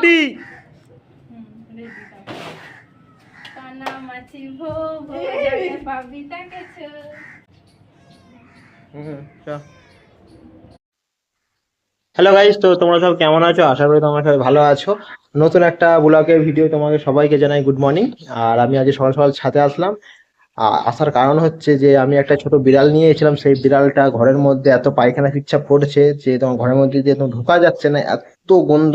Ready? Hello guys, তো তোমরা সব কেমন আছো? আশা করি তোমরা সবাই ভালো আছো। নতুন একটা ব্লগের ভিডিও তোমাকে সবাইকে জানাই গুড মর্নিং। আর আমি আজ সকাল সকাল ছাদে আসলাম। আসার কারণ হচ্ছে যে আমি একটা ছোট বিড়াল নিয়ে এসেছিলাম। সেই বিড়ালটা ঘরের মধ্যে এত পায়খানা পিচ্ছাপ করছে যে তোমার ঘরের মধ্যে দিয়ে একদম ঢোকা যাচ্ছে না, এত গন্ধ।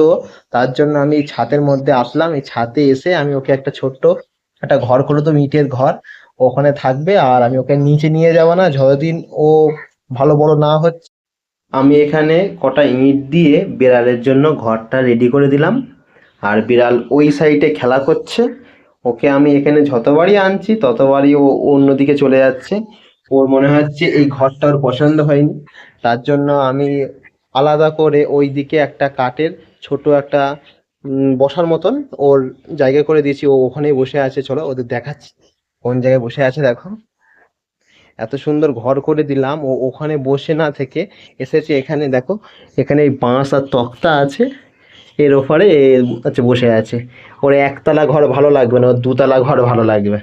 তার জন্য আমি এই ছাদের মধ্যে আসলাম। এই ছাদে এসে আমি ওকে একটা ছোট্ট একটা ঘর করে দেবো, ইটের ঘর। ওখানে থাকবে আর আমি ওকে নিচে নিয়ে যাবো না যতদিন ও ভালো বড় না হচ্ছে। আমি এখানে কটা ইট দিয়ে বিড়ালের জন্য ঘরটা রেডি করে দিলাম। আর বিড়াল ওই সাইডে খেলা করছে। ওকে আমি এখানে যতবারই আনছি ততবারই ও অন্যদিকে চলে যাচ্ছে। ওর মনে হচ্ছে এই ঘরটা ওর পছন্দ হয়নি। তার জন্য আমি আলাদা করে ওই দিকে একটা কাঠের ছোট একটা বসার মতন ওর জায়গা করে দিয়েছি। ও ওখানেই বসে আছে, চলো ওদের দেখাচ্ছি কোন জায়গায় বসে আছে। দেখো, এত সুন্দর ঘর করে দিলাম। ও ওখানে বসে না থেকে এসেছে এখানে। দেখো, এখানে এই বাঁশ আর তক্তা আছে, এর ওপরে হচ্ছে বসে আছে। ওর একতলা ঘর ভালো লাগবে না, ওর দুতলা ঘর ভালো লাগবে।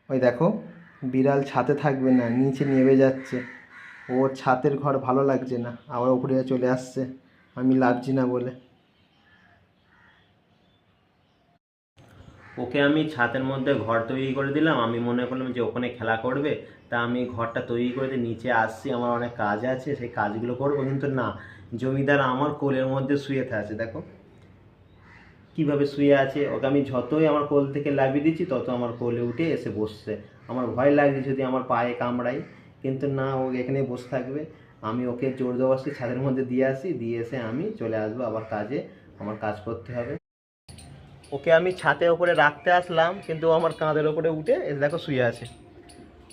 ওই দেখো, বিড়াল ছাদে থাকবে না, নিচে নেমে যাচ্ছে। ওর ছাদের ঘর ভালো লাগছে না, আবার উপরে চলে আসছে আমি লাভছি না বলে। ওকে আমি ছাদের মধ্যে ঘর তৈরি করে দিলাম। আমি মনে করলাম যে ওখানে খেলা করবে, তা আমি ঘরটা তৈরি করে দিয়ে নিচে আসছি। আমার অনেক কাজ আছে, সেই কাজগুলো করবো। কিন্তু না, জমিদার আমার কোলের মধ্যে শুয়ে আছে। দেখো কিভাবে শুয়ে আছে। ওকে আমি যতই আমার কোল থেকে লাভিয়ে দিচ্ছি তত আমার কোলে উঠে এসে বসছে। আমার ভয় লাগছে যদি আমার পায়ে কামড়াই, কিন্তু না, ও এখানে বসে থাকবে। আমি ওকে জোর জবরদস্তি ছাদের মধ্যে দিয়ে আসি, দিয়ে এসে আমি চলে আসবো আবার কাজে। আমার কাজ করতে হবে। ওকে আমি ছাদের ওপরে রাখতে আসলাম, কিন্তু ও আমার কাঁধের ওপরে উঠে এসে দেখো শুয়ে আছে।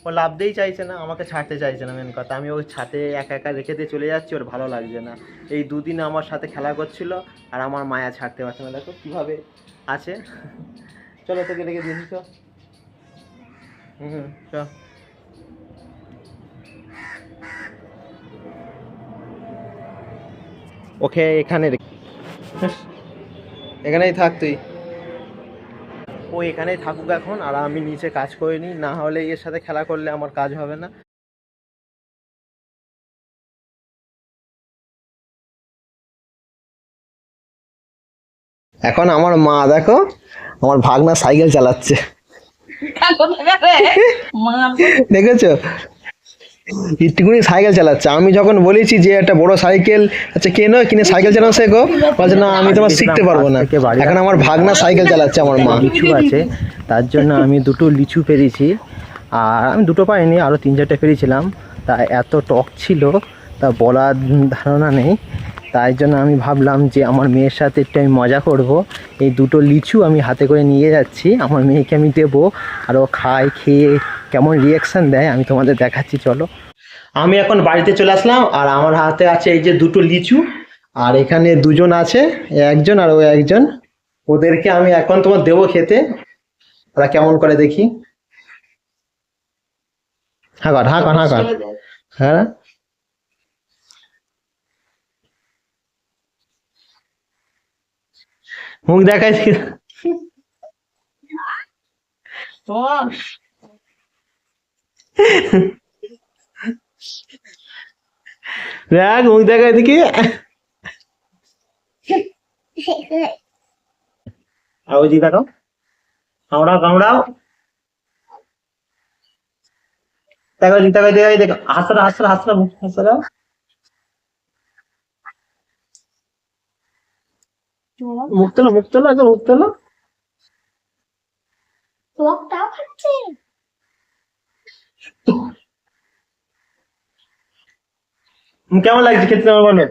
ও লাফতেই চাইছে না, আমাকে ছাড়তে চাইছে না। মেন কথা, আমি ওই ছাদে একা একা রেখে দিয়ে চলে যাচ্ছি, ওর ভালো লাগছে না। এই দুদিন আমার সাথে খেলা করছিল আর আমার মায়া ছাড়তে পারছে না। দেখো কীভাবে আছে। চলো তোকে রেখে দিয়েছি, চ। চ। ওকে এখানে এখানেই থাক তুই। ও এখানেই থাকুক এখন, আর আমি নিচে কাজ করে নিই। না হলে এর সাথে খেলা করলে আমার কাজ হবে না। এখন আমার মা দেখো, আমার ভাগনা সাইকেল চালাচ্ছে, দেখেছো? একটুকুনি সাইকেল চালাচ্ছে। আমি যখন বলেছি যে একটা বড় সাইকেল আচ্ছা কেন কিনে সাইকেল চালানো শেখো, বলছে না আমি তোমার শিখতে পারবো না। এখন আমার ভাগনা সাইকেল চালাচ্ছে আমার মা। লিচু আছে, তার জন্য আমি দুটো লিচু পেরেছি। আর আমি দুটো পাইনি, আরও 3-4টে পেরেছিলাম। তা এত টক ছিল তা বলার ধারণা নেই। তাই জন্য আমি ভাবলাম যে আমার মেয়ের সাথে একটু আমি মজা করব। এই দুটো লিচু আমি হাতে করে নিয়ে যাচ্ছি, আমার মেয়েকে আমি দেবো। আর ও খেয়ে কেমন রিয়াকশান দেয় আমি তোমাদের দেখাচ্ছি, চলো। আমি এখন বাড়িতে চলে আসলাম, আর আমার হাতে আছে এই যে দুটো লিচু। আর এখানে দুজন আছে, একজন আর ও একজন। ওদেরকে আমি এখন তোমার দেবো খেতে। ওরা কেমন করে দেখি। হ্যাঁ কর, হ্যাঁ কর, হ্যাঁ কর। হ্যাঁ, মুখ দেখাই। দেখ মুখ দেখাই দেখি। আর ওই দিকে দেখো, কামড়াও কামড়াও। দেখো দেখো দেখো দেখো, হাসরা হাসরা হাসরা, মুখ হাসরা। মুখ তোলো, মুখ তোলো, একদম মুখ তোলো। কেমন লাগছে খেতে আমার মনে?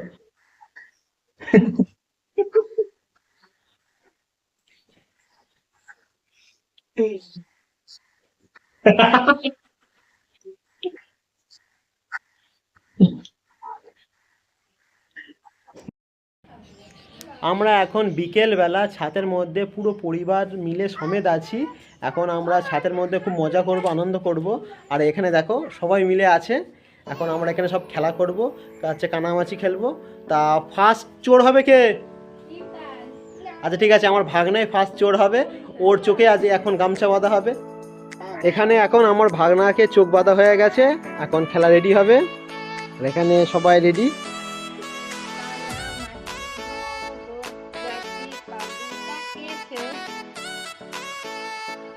আমরা এখন বিকেলবেলা ছাদের মধ্যে পুরো পরিবার মিলে সমেত আছি। এখন আমরা ছাদের মধ্যে খুব মজা করব, আনন্দ করব। আর এখানে দেখো সবাই মিলে আছে। এখন আমরা এখানে সব খেলা করব, হচ্ছে কানামাছি খেলবো। তা ফার্স্ট চোর হবে কে? আচ্ছা ঠিক আছে, আমার ভাগনাই ফার্স্ট চোর হবে, ওর চোখে আজ এখন গামছা বাঁধা হবে। এখানে এখন আমার ভাগনাকে চোখ বাঁধা হয়ে গেছে, এখন খেলা রেডি হবে। আর এখানে সবাই রেডি।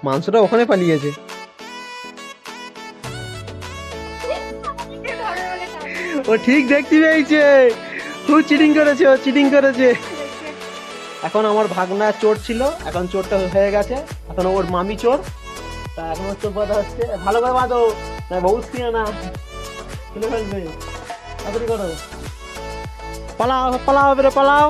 মাংসটা ওখানে পালিয়েছে। ও ঠিক দেখতে পেয়েছে, খুব চিটিং করেছে, ও চিটিং করেছে। এখন আমার ভাগনা চোর ছিল, এখন চোরটা হয়ে গেছে, এখন ওর মামি চোর। তা এখন ওর চোখ বাঁধা হচ্ছে, ভালো করে বাঁধো না, বহুত কিনা না খুলে ফেলবে, তাড়াতাড়ি করো, পালাও পালাও বেরো পালাও।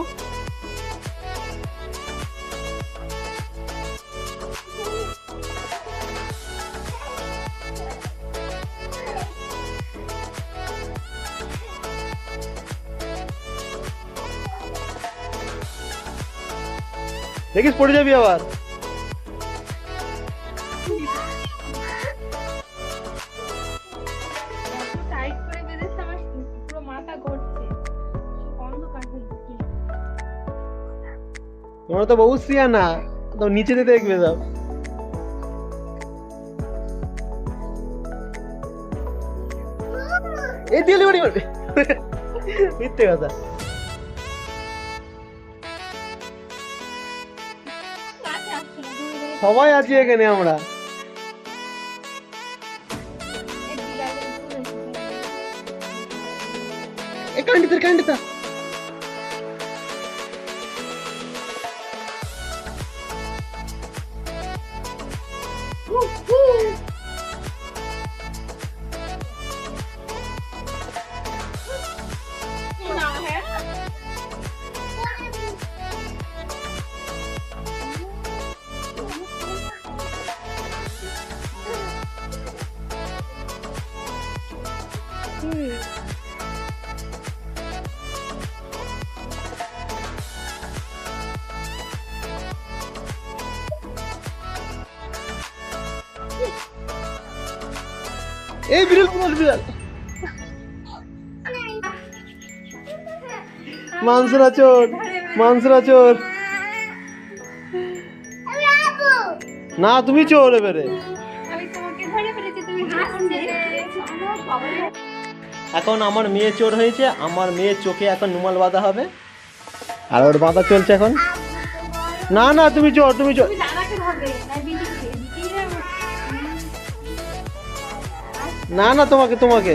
দেখিস পড়ে যাবি আবার। তোমরা তো বহু সিয়া না, তো নিচেতে দেখবে সব। এই দিলি বাড়ি মারবে, মিথ্যে কথা। সবাই আছি এখানে আমরা। কান্ডিতে কান্ডিতা এই বিড়াল কোন বিড়াল, মাংসরা চোর, মাংসরা চোর। না তুমি চোর এবারে। এখন আমার মেয়ে চোর হয়েছে, আমার মেয়ের চোখে এখন রুমাল বাঁধা হবে, আর ওর বাঁধা চলছে এখন। না না তুমি চোর, তুমি চোর। না না তোমাকে তোমাকে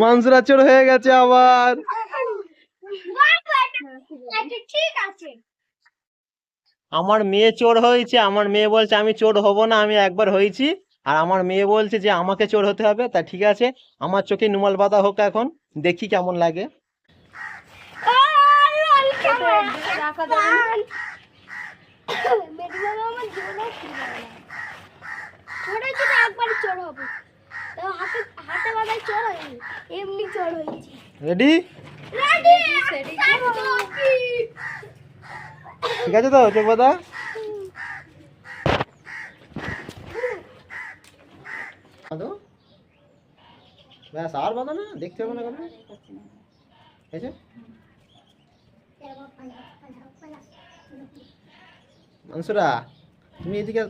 মাংসরা চোর হয়ে গেছে আবার। আমার মেয়ে চোর হয়েছে, আমার মেয়ে বলছে আমি চোর হব না, আমি একবার হয়েছি। আর আমার মেয়ে বলছে যে আমাকে চোর হতে হবে। তা ঠিক আছে, আমার চোখে নুমাল বাঁধা হোক, এখন দেখি কেমন লাগে। রেডি? ঠিক আছে তো, চোখ বাঁধা। ব্যাস, আর বাঁধা না, দেখতে হবে না কেন। মানসুরা তুমি এদিকে,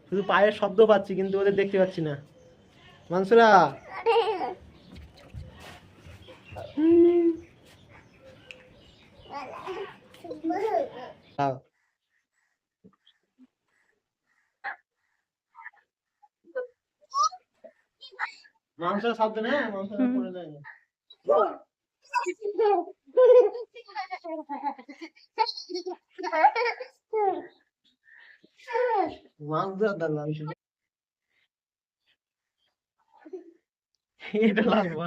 শুধু পায়ের শব্দ পাচ্ছি কিন্তু ওদের দেখতে পাচ্ছি না। মানসুরা খাও। মাংস সাবধানে, হ্যাঁ মাংস পড়ে যায় না। মাংস দাঁড়ালাম এটা লাগবে।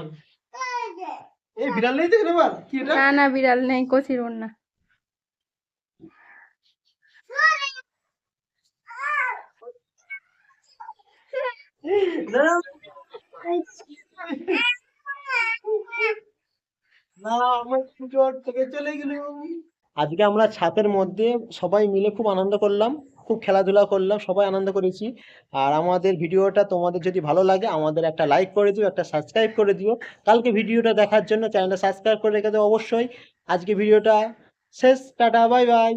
এই বিড়াল নেই তো এবার কি এটা? না না বিড়াল নেই, কচির না। না না আমার জ্বর থেকে চলে গেল। আজকে আমরা ছাদের মধ্যে সবাই মিলে খুব আনন্দ করলাম, খুব খেলাধুলা করলাম, সবাই আনন্দ করেছি। আর আমাদের ভিডিওটা তোমাদের যদি ভালো লাগে আমাদের একটা লাইক করে দিও, একটা সাবস্ক্রাইব করে দিও। কালকে ভিডিওটা দেখার জন্য চ্যানেলটা সাবস্ক্রাইব করে রেখে দিও অবশ্যই। আজকে ভিডিওটা শেষ, টাটা বাই বাই।